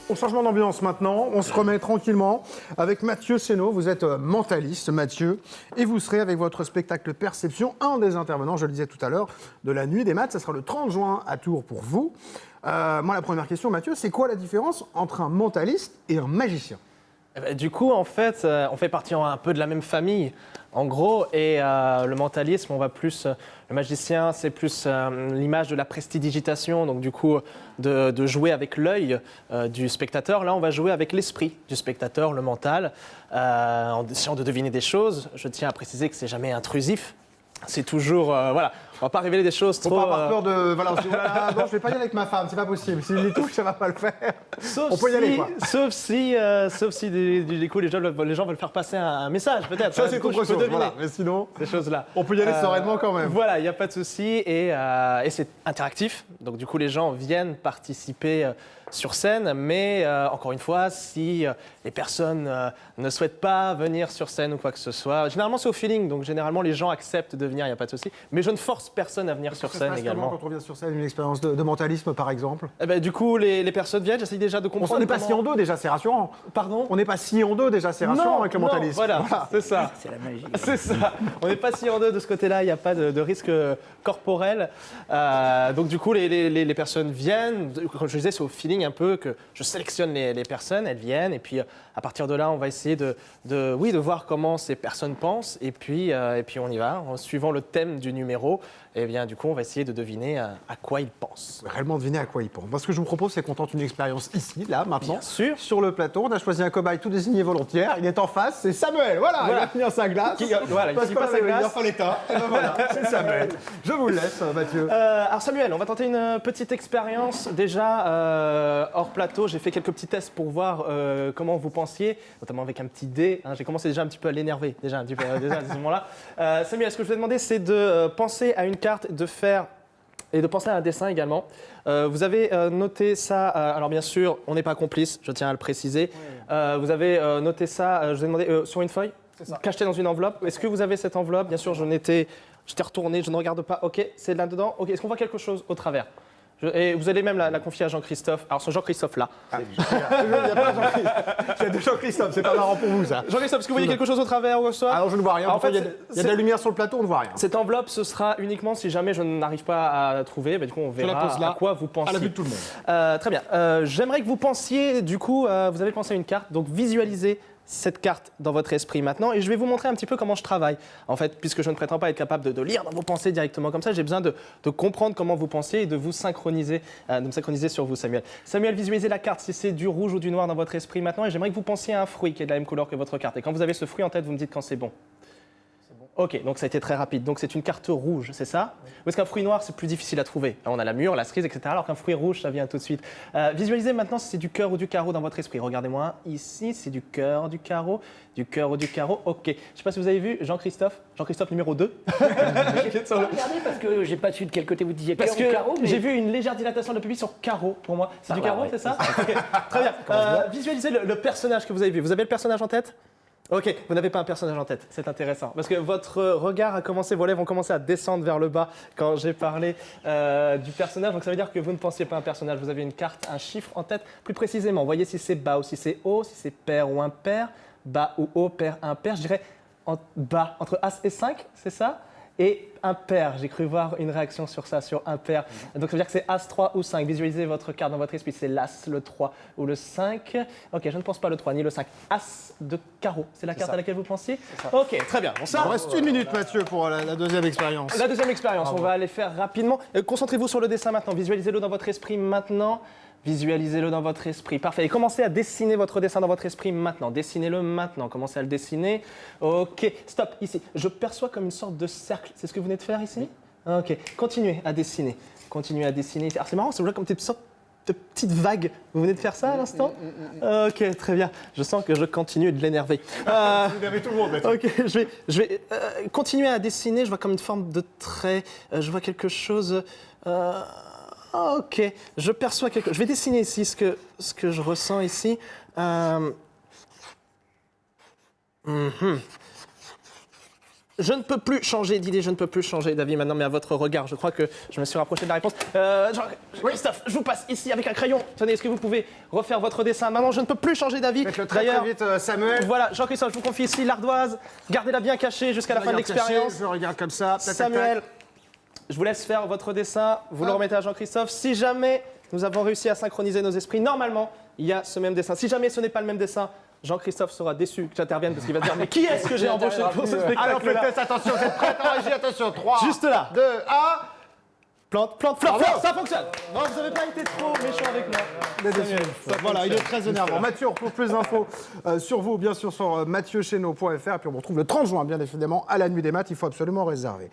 Au changement d'ambiance maintenant, on se remet tranquillement avec Mathieu Seno. Vous êtes mentaliste, Mathieu, et vous serez avec votre spectacle Perception, un des intervenants, je le disais tout à l'heure, de la Nuit des Maths. Ça sera le 30 juin à Tours pour vous. Moi, la première question, Mathieu, c'est quoi la différence entre un mentaliste et un magicien ? Du coup, en fait, on fait partie un peu de la même famille, en gros, et le mentalisme, on va plus, le magicien, c'est plus l'image de la prestidigitation, donc du coup, de jouer avec l'œil du spectateur. Là, on va jouer avec l'esprit du spectateur, le mental, en essayant de deviner des choses. Je tiens à préciser que c'est jamais intrusif. C'est toujours, voilà, on va pas révéler des choses trop... Faut pas avoir peur de... Voilà, on se dit, voilà, non, je vais pas y aller avec ma femme, c'est pas possible. S'il les touche, ça va pas le faire. Sauf on peut y aller, quoi. Sauf si du coup, les gens veulent faire passer un message, peut-être. Ça, c'est du coup, autre je peux chose, deviner voilà. Mais sinon, ces choses-là. on peut y aller sereinement quand même. Voilà, il n'y a pas de souci. Et c'est interactif. Donc, du coup, les gens viennent participer sur scène. Mais encore une fois, si les personnes ne souhaitent pas venir sur scène ou quoi que ce soit, généralement, c'est au feeling. Donc, généralement, les gens acceptent de venir, il n'y a pas de souci. Mais je ne force personne à venir sur scène également. Quand on vient sur scène, une expérience de mentalisme, par exemple. Eh ben, du coup, les personnes viennent, j'essaie déjà de comprendre. On n'est pas si en deux, déjà, c'est rassurant. Pardon ? On n'est pas si en deux, déjà, c'est rassurant avec le mentalisme. Voilà, c'est ça. C'est la magie. C'est ça. On n'est pas si en deux de ce côté-là, il n'y a pas de risque corporel. Donc du coup, les personnes viennent. Comme je disais, c'est au feeling un peu que je sélectionne les personnes, elles viennent. Et puis à partir de là, on va essayer de voir comment ces personnes pensent. Et puis on y va. En suivant le thème du numéro, et bien du coup, on va essayer de deviner à quoi ils pensent. Réellement deviner à quoi ils pensent. Moi, ce que je vous propose, c'est qu'on tente une expérience ici, là, maintenant. Bien sûr. Sur le plateau, on a choisi un cobaye tout désigné volontaire. Il est en face, c'est Samuel. Voilà, il va tenir sa glace. Voilà, il parce finit qu'on pas sa avait glace. bien en l'état. Et ben voilà, c'est Samuel. Je vous le laisse, Mathieu. Alors Samuel, on va tenter une petite expérience. Déjà, hors plateau, j'ai fait quelques petits tests pour voir comment vous pensiez, notamment avec un petit dé. Hein. J'ai commencé déjà un petit peu à l'énerver, déjà à ce moment-là. Samuel, ce que je vais demander, c'est de penser à une carte, et de penser à un dessin également. Vous avez noté ça, alors bien sûr, on n'est pas complice, je tiens à le préciser. Vous avez noté ça, je vous ai demandé, sur une feuille, cacheté dans une enveloppe. Est-ce que vous avez cette enveloppe ? Bien sûr, j'étais retourné, je ne regarde pas. Ok, c'est là-dedans. Ok, est-ce qu'on voit quelque chose au travers ? Et vous allez même la confier à Jean-Christophe. Alors, ce Jean-Christophe-là. Il y a pas Jean-Christophe. Il y a deux Jean-Christophe, c'est pas marrant pour vous, ça. Jean-Christophe, est-ce que vous voyez quelque chose au travers ou quoi que ce soit ? Alors, je ne vois rien. En fait, il y a de la lumière sur le plateau, on ne voit rien. Cette enveloppe, ce sera uniquement si jamais je n'arrive pas à trouver. Du coup, on verra la pose là, à quoi vous pensez. à la vue de tout le monde. Très bien. J'aimerais que vous pensiez, du coup, vous avez pensé à une carte, donc visualisez cette carte dans votre esprit maintenant et je vais vous montrer un petit peu comment je travaille. En fait, puisque je ne prétends pas être capable de lire dans vos pensées directement comme ça, j'ai besoin de comprendre comment vous pensez et de vous synchroniser, de me synchroniser sur vous, Samuel. Samuel, visualisez la carte si c'est du rouge ou du noir dans votre esprit maintenant et j'aimerais que vous pensiez à un fruit qui est de la même couleur que votre carte. Et quand vous avez ce fruit en tête, vous me dites quand c'est bon. Ok, donc ça a été très rapide. Donc c'est une carte rouge, c'est ça ? Ou est-ce qu'un fruit noir, c'est plus difficile à trouver ? Là, on a la mûre, la cerise, etc. Alors qu'un fruit rouge, ça vient tout de suite. Visualisez maintenant si c'est du cœur ou du carreau dans votre esprit. Regardez-moi ici, c'est du cœur, du carreau ou du carreau. Ok. Je ne sais pas si vous avez vu Jean-Christophe numéro 2. Regardez parce que j'ai pas su de quel côté vous disiez cœur Parce ou que carreau. Mais... j'ai vu une légère dilatation de la pupille sur carreau pour moi. C'est du carreau, ouais. c'est ça ? Ok, très bien. Visualisez le personnage que vous avez vu. Vous avez le personnage en tête ? Ok, vous n'avez pas un personnage en tête, c'est intéressant. Parce que votre regard a commencé, vos lèvres ont commencé à descendre vers le bas quand j'ai parlé du personnage. Donc ça veut dire que vous ne pensiez pas à un personnage, vous avez une carte, un chiffre en tête plus précisément. Voyez si c'est bas ou si c'est haut, si c'est pair ou impair, bas ou haut, pair, impair. Je dirais en bas, entre As et 5, c'est ça ? Et impair, j'ai cru voir une réaction sur ça, sur impair. Donc ça veut dire que c'est As, 3 ou 5. Visualisez votre carte dans votre esprit, c'est l'As, le 3 ou le 5. Ok, je ne pense pas le 3 ni le 5. As de carreau, c'est la carte à laquelle vous pensiez ? Ok, très bien. Bon, ça, Il reste une minute, Mathieu, pour la deuxième expérience. la deuxième expérience, on va aller faire rapidement. Concentrez-vous sur le dessin maintenant, visualisez-le dans votre esprit maintenant. Visualisez-le dans votre esprit. Parfait. Et commencez à dessiner votre dessin dans votre esprit maintenant. Dessinez-le maintenant. Commencez à le dessiner. Ok. Stop. Ici. Je perçois comme une sorte de cercle. C'est ce que vous venez de faire ici ? Ok. Continuez à dessiner. Continuez à dessiner. Alors c'est marrant, ça vous voit comme des sortes de petites vagues. Vous venez de faire ça à l'instant ? Ok, très bien. Je sens que je continue de l'énerver. Vous énervez tout le monde, Mathieu. Ok, je vais continuer à dessiner. Je vois comme une forme de trait. Je vois quelque chose. Ok, je perçois quelque chose. Je vais dessiner ici ce que je ressens ici. Je ne peux plus changer d'idée, je ne peux plus changer d'avis maintenant, mais à votre regard, je crois que je me suis rapproché de la réponse. Christophe, je vous passe ici avec un crayon. Tenez, est-ce que vous pouvez refaire votre dessin? Maintenant, je ne peux plus changer d'avis. Faites-le très vite, Samuel. Voilà, Jean-Christophe, je vous confie ici l'ardoise. Gardez-la bien cachée jusqu'à la fin de l'expérience. Je regarde comme ça. Tac, tac, Samuel, tac. je vous laisse faire votre dessin. Vous le remettez à Jean-Christophe. Si jamais nous avons réussi à synchroniser nos esprits, normalement, il y a ce même dessin. Si jamais ce n'est pas le même dessin, Jean-Christophe sera déçu que j'intervienne parce qu'il va dire mais qui est-ce que j'ai embauché pour ce spectacle-là? Alors, faites test, attention, vous êtes prêts en régie, attention, 3, Juste là. 2, 1. Plante, plante, fleur, fleur, ça fonctionne. Non, vous n'avez pas été trop méchant avec moi. Samuel, ça Voilà, il est fonctionne. très énervant. Mathieu, on retrouve plus d'infos sur vous, bien sûr, sur mathieucheno.fr. Et puis on vous retrouve le 30 juin, bien évidemment, à la nuit des maths. Il faut absolument réserver.